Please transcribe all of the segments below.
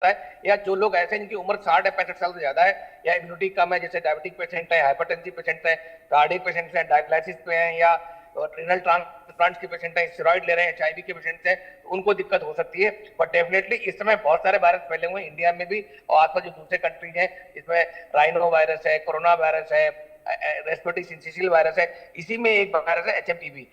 है, या जो लोग ऐसे जिनकी उम्र 60 या 65 साल से ज्यादा है, या इम्यूनिटी कम है, जैसे डायबिटिक पेशेंट है, हाइपरटेंसिव पेशेंट है, कार्डियक पेशेंट है, डायलिसिस पे हैं, या रिनल ट्रांसप्लांट के पेशेंट है, स्टेरॉइड ले रहे हैं, एचआईवी के पेशेंट हैं, तो उनको दिक्कत हो सकती है। बट डेफिनेटली इस समय बहुत सारे वायरस फैले हुए हैं इंडिया में भी और आसपास जो दूसरे कंट्रीज हैं, इसमें राइनो वायरस है, कोरोना वायरस है, रेस्पिरेटरी सिंसिशियल वायरस है, इसी में एक वायरस है एचएमपीवी।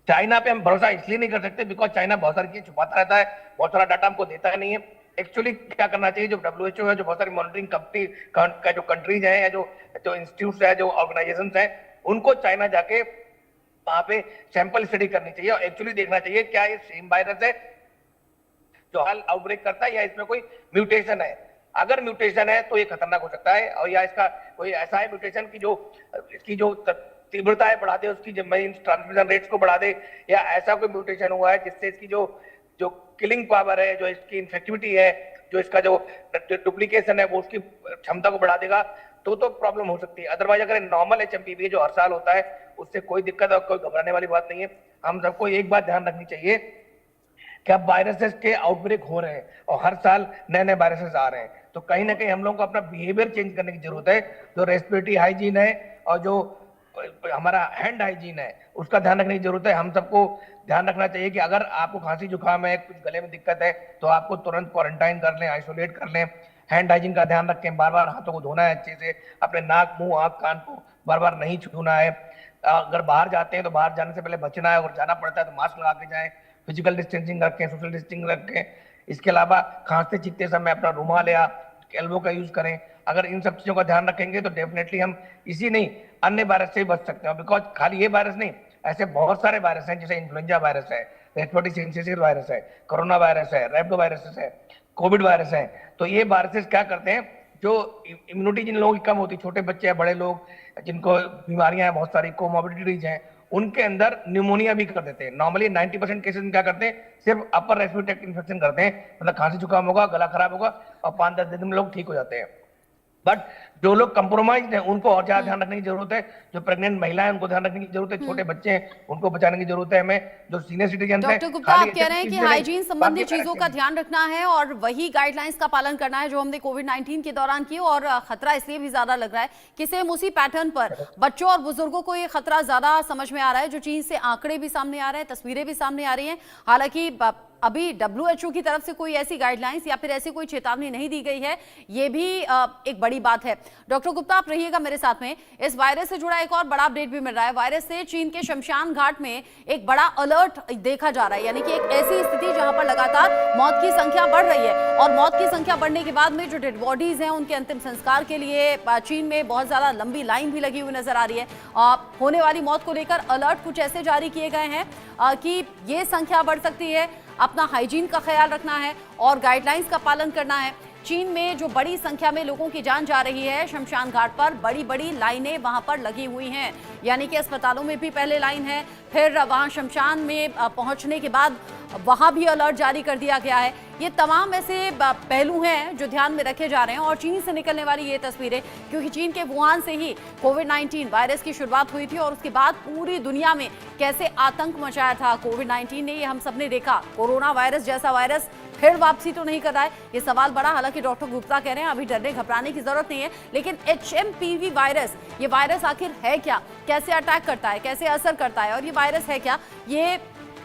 चाइना पे हम भरोसा इसलिए नहीं कर सकते बिकॉज चाइना बहुत सारी चीजें छुपाता रहता है, बहुत सारा डाटा हमको देता नहीं है। एक्चुअली क्या करना चाहिए, जो डब्ल्यूएचओ है, जो बहुत सारी मॉनिटरिंग कंपनी का जो कंट्रीज है, या जो जो इंस्टीट्यूट है, जो ऑर्गेनाइजेशन है, उनको चाइना जाके वहां पे सैंपल स्टडी करनी चाहिए और एक्चुअली देखना चाहिए क्या ये सेम वायरस है जो हाल आउटब्रेक करता है, या इसमें कोई म्यूटेशन है। अगर म्यूटेशन है तो ये खतरनाक हो सकता है, और या इसका कोई ऐसा है म्यूटेशन की जो इसकी जो तीव्रता है बढ़ा दे, उसकी ट्रांसमिशन रेट्स को बढ़ा दे, या ऐसा कोई म्यूटेशन हुआ है जिससे इसकी जो जो किलिंग पावर है, जो इसकी इन्फेक्टिविटी है, जो इसका जो डुप्लीकेशन है, वो उसकी क्षमता को बढ़ा देगा, तो प्रॉब्लम हो सकती है। अदरवाइज अगर नॉर्मल एचएमपीवी जो हर साल होता है, उससे कोई दिक्कत और कोई घबराने वाली बात नहीं है। हम सबको एक बात ध्यान रखनी चाहिए कि अब वायरसेस के आउटब्रेक हो रहे हैं और हर साल नए नए वायरसेस आ रहे हैं, तो कहीं ना कहीं हम लोगों को अपना बिहेवियर चेंज करने की जरूरत है। जो रेस्पिरेटरी हाइजीन है और जो हमारा हैंड हाइजीन है, उसका ध्यान रखने की जरूरत है। हम सबको ध्यान रखना चाहिए कि अगर आपको खांसी जुकाम है, कुछ गले में दिक्कत है, तो आपको तुरंत क्वारंटाइन कर लें, आइसोलेट कर लें। हैंड हाइजीन का ध्यान रखें, बार बार हाथों को धोना है अच्छे से, अपने नाक, मुंह, आंख, कान को बार बार नहीं छूना है। अगर बाहर जाते हैं तो बाहर जाने से पहले बचना है, और जाना पड़ता है तो मास्क लगा के जाएं, फिजिकल डिस्टेंसिंग रखें, सोशल डिस्टेंसिंग रखें। इसके अलावा खांसते छींकते समय अपना रुमाल या एल्बो का यूज करें। अगर इन सब चीजों का ध्यान रखेंगे तो डेफिनेटली हम इसी नहीं अन्य वायरस से भी बच सकते हैं। बिकॉज खाली ये वायरस नहीं, ऐसे बहुत सारे वायरस हैं, जैसे इन्फ्लुएंजा वायरस है, रेस्पिरेटरी सिंसिटिव वायरस है, कोरोना वायरस है, रैप्टो वायरस है, कोविड वायरस है। तो ये वायरसेस क्या करते हैं, जो इम्यूनिटी जिन लोगों की कम होती, छोटे बच्चे हैं, बड़े लोग जिनको बीमारियां हैं, बहुत सारी कोमोबिडिटीज हैं, उनके अंदर न्यूमोनिया भी कर देते हैं। नॉर्मली 90% केसेस में क्या करते हैं, सिर्फ अपर रेस्पिरेटरी ट्रैक्ट इन्फेक्शन करते हैं, मतलब खांसी जुकाम होगा, गला खराब होगा और 5-10 दिन में लोग ठीक हो जाते हैं। बट जो लोग कंप्रोमाइज हैं उनको और ज्यादा ध्यान रखने की जरूरत है। जो प्रेग्नेंट महिला है उनको ध्यान रखने की जरूरत है, छोटे बच्चे हैं उनको बचाने की जरूरत है हमें, जो सीनियर सिटीजन है। डॉक्टर गुप्ता, आप कह रहे हैं कि हाइजीन संबंधी चीजों का ध्यान रखना है और वही गाइडलाइंस का पालन करना है जो हमने कोविड-19 के दौरान की, और खतरा इसलिए भी ज्यादा लग रहा है कि सेम उसी पैटर्न पर बच्चों और बुजुर्गों को ये खतरा ज्यादा समझ में आ रहा है। जो चीन से आंकड़े भी सामने आ रहे हैं, तस्वीरें भी सामने आ रही हैं। हालांकि अभी डब्ल्यूएचओ की तरफ से कोई ऐसी गाइडलाइंस या फिर ऐसी कोई चेतावनी नहीं दी गई है, ये भी एक बड़ी बात है। डॉक्टर गुप्ता, आप रहिएगा मेरे साथ में। इस वायरस से जुड़ा एक और बड़ा अपडेट भी मिल रहा है। वायरस से चीन के शमशान घाट में एक बड़ा अलर्ट देखा जा रहा है, यानी कि एक ऐसी स्थिति जहां पर लगातार मौत की संख्या बढ़ रही है, और मौत की संख्या बढ़ने के बाद में जो डेड बॉडीज हैं उनके अंतिम संस्कार के लिए चीन में बहुत ज्यादा लंबी लाइन भी लगी हुई नजर आ रही है। होने वाली मौत को लेकर अलर्ट कुछ ऐसे जारी किए गए हैं कि ये संख्या बढ़ सकती है। अपना हाइजीन का ख्याल रखना है और गाइडलाइंस का पालन करना है। चीन में जो बड़ी संख्या में लोगों की जान जा रही है, शमशान घाट पर बड़ी बड़ी लाइनें वहां पर लगी हुई हैं, यानी कि अस्पतालों में भी पहले लाइन है, फिर वहां शमशान में पहुंचने के बाद वहां भी अलर्ट जारी कर दिया गया है। ये तमाम ऐसे पहलू हैं जो ध्यान में रखे जा रहे हैं। और चीन से निकलने वाली ये तस्वीरें, क्योंकि चीन के वुहान से ही कोविड-19 वायरस की शुरुआत हुई थी और उसके बाद पूरी दुनिया में कैसे आतंक मचाया था कोविड-19 ने, ये हम सब ने देखा। कोरोना वायरस जैसा वायरस फिर वापसी तो नहीं कर रहा है, ये सवाल बड़ा। हालांकि डॉक्टर गुप्ता कह रहे हैं अभी डरने घबराने की जरूरत नहीं है, लेकिन एचएमपीवी वायरस, ये वायरस आखिर है क्या, कैसे अटैक करता है, कैसे असर करता है, और ये वायरस है क्या, ये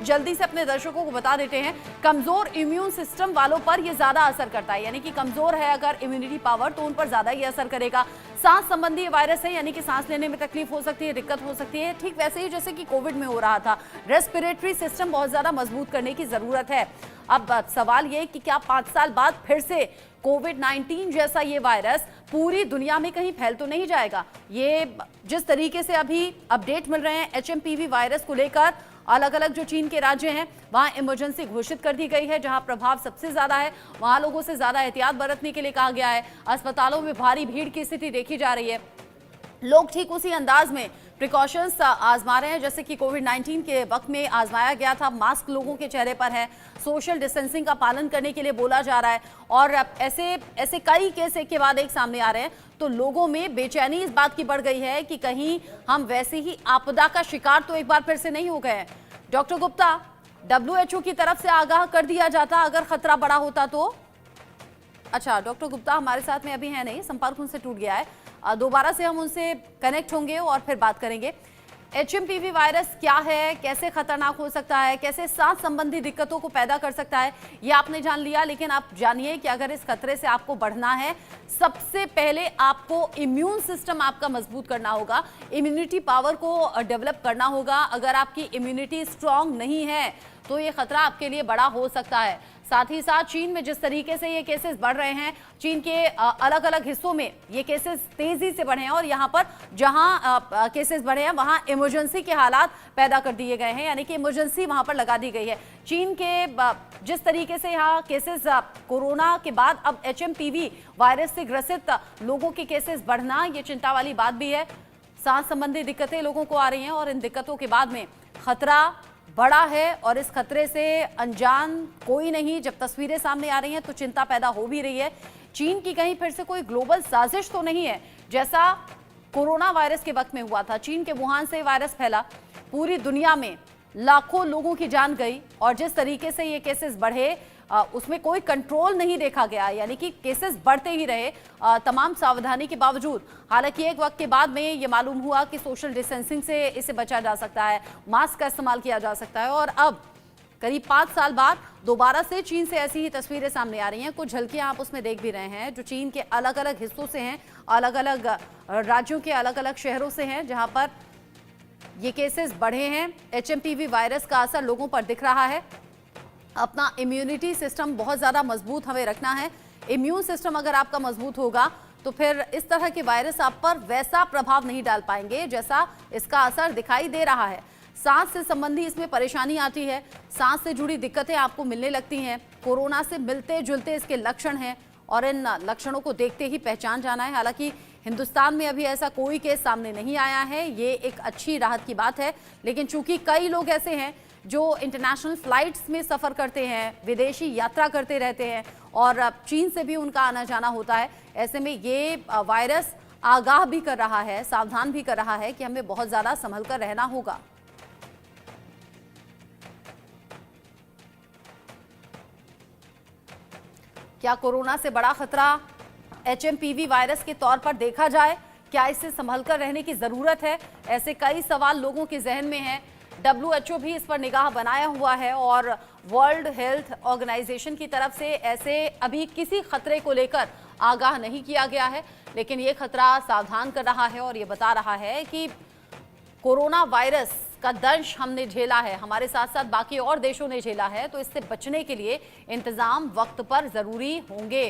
जल्दी से अपने दर्शकों को बता देते हैं। कमजोर इम्यून सिस्टम वालों पर यह ज्यादा असर करता है, यानी कि कमजोर है अगर इम्यूनिटी पावर तो उन पर ज्यादा ये असर करेगा। सांस संबंधी वायरस है, यानी कि सांस लेने में तकलीफ हो सकती है, दिक्कत हो सकती है, ठीक वैसे ही जैसे कि कोविड में हो रहा था। रेस्पिरेटरी सिस्टम बहुत ज्यादा मजबूत करने की जरूरत है। अब सवाल ये कि क्या 5 साल बाद फिर से कोविड-19 जैसा ये वायरस पूरी दुनिया में कहीं फैल तो नहीं जाएगा। ये जिस तरीके से अभी अपडेट मिल रहे हैं एचएमपीवी वायरस को लेकर, अलग अलग जो चीन के राज्य हैं वहां इमरजेंसी घोषित कर दी गई है। जहां प्रभाव सबसे ज्यादा है वहां लोगों से ज्यादा एहतियात बरतने के लिए कहा गया है। अस्पतालों में भारी भीड़ की स्थिति देखी जा रही है। लोग ठीक उसी अंदाज में प्रिकॉशंस आजमा रहे हैं जैसे कि कोविड-19 के वक्त में आजमाया गया था। मास्क लोगों के चेहरे पर है, सोशल डिस्टेंसिंग का पालन करने के लिए बोला जा रहा है, और ऐसे कई केस एक के बाद एक सामने आ रहे हैं। तो लोगों में बेचैनी इस बात की बढ़ गई है कि कहीं हम वैसे ही आपदा का शिकार तो एक बार फिर से नहीं हो गए हैं। डॉक्टर गुप्ता, डब्ल्यूएचओ की तरफ से आगाह कर दिया जाता अगर खतरा बड़ा होता तो? अच्छा, डॉक्टर गुप्ता हमारे साथ में अभी है नहीं, संपर्क उनसे टूट गया है। दोबारा से हम उनसे कनेक्ट होंगे और फिर बात करेंगे। HMPV वायरस क्या है, कैसे खतरनाक हो सकता है, कैसे सांस संबंधी दिक्कतों को पैदा कर सकता है, ये आपने जान लिया। लेकिन आप जानिए कि अगर इस खतरे से आपको बढ़ना है, सबसे पहले आपको इम्यून सिस्टम आपका मजबूत करना होगा, इम्यूनिटी पावर को डेवलप करना होगा। अगर आपकी इम्यूनिटी स्ट्रांग नहीं है तो ये खतरा आपके लिए बड़ा हो सकता है। साथ ही साथ चीन में जिस तरीके से ये केसेस बढ़ रहे हैं, चीन के अलग अलग हिस्सों में ये केसेस तेजी से बढ़े हैं और यहाँ पर जहाँ केसेस बढ़े हैं वहाँ इमरजेंसी के हालात पैदा कर दिए गए हैं, यानी कि इमरजेंसी वहाँ पर लगा दी गई है। चीन के जिस तरीके से यहाँ केसेस कोरोना के बाद अब HMPV वायरस से ग्रसित लोगों के केसेस बढ़ना, ये चिंता वाली बात भी है। सांस संबंधी दिक्कतें लोगों को आ रही हैं और इन दिक्कतों के बाद में खतरा बड़ा है और इस खतरे से अनजान कोई नहीं। जब तस्वीरें सामने आ रही हैं तो चिंता पैदा हो भी रही है। चीन की कहीं फिर से कोई ग्लोबल साजिश तो नहीं है जैसा कोरोना वायरस के वक्त में हुआ था। चीन के वुहान से वायरस फैला, पूरी दुनिया में लाखों लोगों की जान गई और जिस तरीके से ये केसेस बढ़े उसमें कोई कंट्रोल नहीं देखा गया, यानी कि केसेस बढ़ते ही रहे तमाम सावधानी के बावजूद। हालांकि एक वक्त के बाद में ये मालूम हुआ कि सोशल डिस्टेंसिंग से इसे बचा जा सकता है, मास्क का इस्तेमाल किया जा सकता है और अब करीब 5 साल बाद दोबारा से चीन से ऐसी ही तस्वीरें सामने आ रही हैं। कुछ झलकियां आप उसमें देख भी रहे हैं जो चीन के अलग अलग हिस्सों से हैं, अलग अलग राज्यों के अलग अलग शहरों से हैं, जहां पर ये केसेस बढ़े हैं। HMPV वायरस का असर लोगों पर दिख रहा है। अपना इम्यूनिटी सिस्टम बहुत ज़्यादा मजबूत हमें रखना है। इम्यून सिस्टम अगर आपका मजबूत होगा तो फिर इस तरह के वायरस आप पर वैसा प्रभाव नहीं डाल पाएंगे जैसा इसका असर दिखाई दे रहा है। सांस से संबंधी इसमें परेशानी आती है, सांस से जुड़ी दिक्कतें आपको मिलने लगती हैं। कोरोना से मिलते जुलते इसके लक्षण हैं और इन लक्षणों को देखते ही पहचान जाना है। हालांकि हिंदुस्तान में अभी ऐसा कोई केस सामने नहीं आया है, ये एक अच्छी राहत की बात है। लेकिन चूंकि कई लोग ऐसे हैं जो इंटरनेशनल फ्लाइट्स में सफ़र करते हैं, विदेशी यात्रा करते रहते हैं और चीन से भी उनका आना जाना होता है, ऐसे में ये वायरस आगाह भी कर रहा है, सावधान भी कर रहा है कि हमें बहुत ज़्यादा संभल कर रहना होगा। क्या कोरोना से बड़ा खतरा HMPV वायरस के तौर पर देखा जाए? क्या इससे संभल कर रहने की ज़रूरत है? ऐसे कई सवाल लोगों के जहन में हैं। WHO भी इस पर निगाह बनाया हुआ है और वर्ल्ड हेल्थ ऑर्गेनाइजेशन की तरफ से ऐसे अभी किसी खतरे को लेकर आगाह नहीं किया गया है, लेकिन ये खतरा सावधान कर रहा है और ये बता रहा है कि कोरोना वायरस का दंश हमने झेला है, हमारे साथ साथ बाकी और देशों ने झेला है, तो इससे बचने के लिए इंतजाम वक्त पर जरूरी होंगे।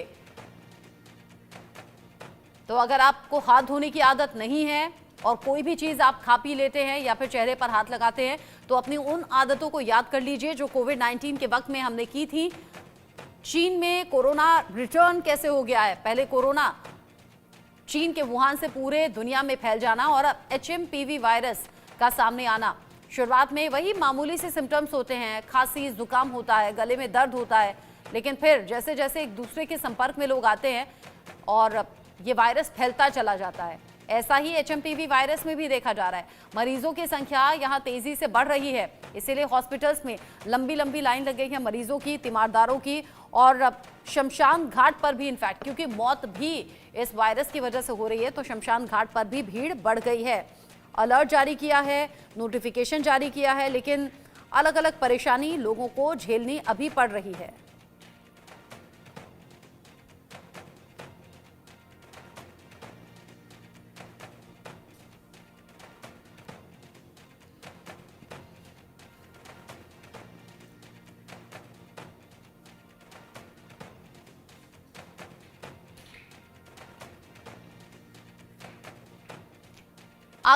तो अगर आपको हाथ धोने की आदत नहीं है और कोई भी चीज़ आप खा पी लेते हैं या फिर चेहरे पर हाथ लगाते हैं तो अपनी उन आदतों को याद कर लीजिए जो कोविड-19 के वक्त में हमने की थी। चीन में कोरोना रिटर्न कैसे हो गया है, पहले कोरोना चीन के वुहान से पूरे दुनिया में फैल जाना और अब HMPV वायरस का सामने आना। शुरुआत में वही मामूली से सिम्टम्स होते हैं, खांसी जुकाम होता है, गले में दर्द होता है, लेकिन फिर जैसे जैसे एक दूसरे के संपर्क में लोग आते हैं और ये वायरस फैलता चला जाता है। ऐसा ही HMPV वायरस में भी देखा जा रहा है। मरीजों की संख्या यहाँ तेजी से बढ़ रही है, इसीलिए हॉस्पिटल्स में लंबी लंबी लाइन लग गई है मरीजों की, तीमारदारों की और शमशान घाट पर भी इनफैक्ट, क्योंकि मौत भी इस वायरस की वजह से हो रही है तो शमशान घाट पर भी भीड़ बढ़ गई है। अलर्ट जारी किया है, नोटिफिकेशन जारी किया है, लेकिन अलग अलग परेशानी लोगों को झेलनी अभी पड़ रही है।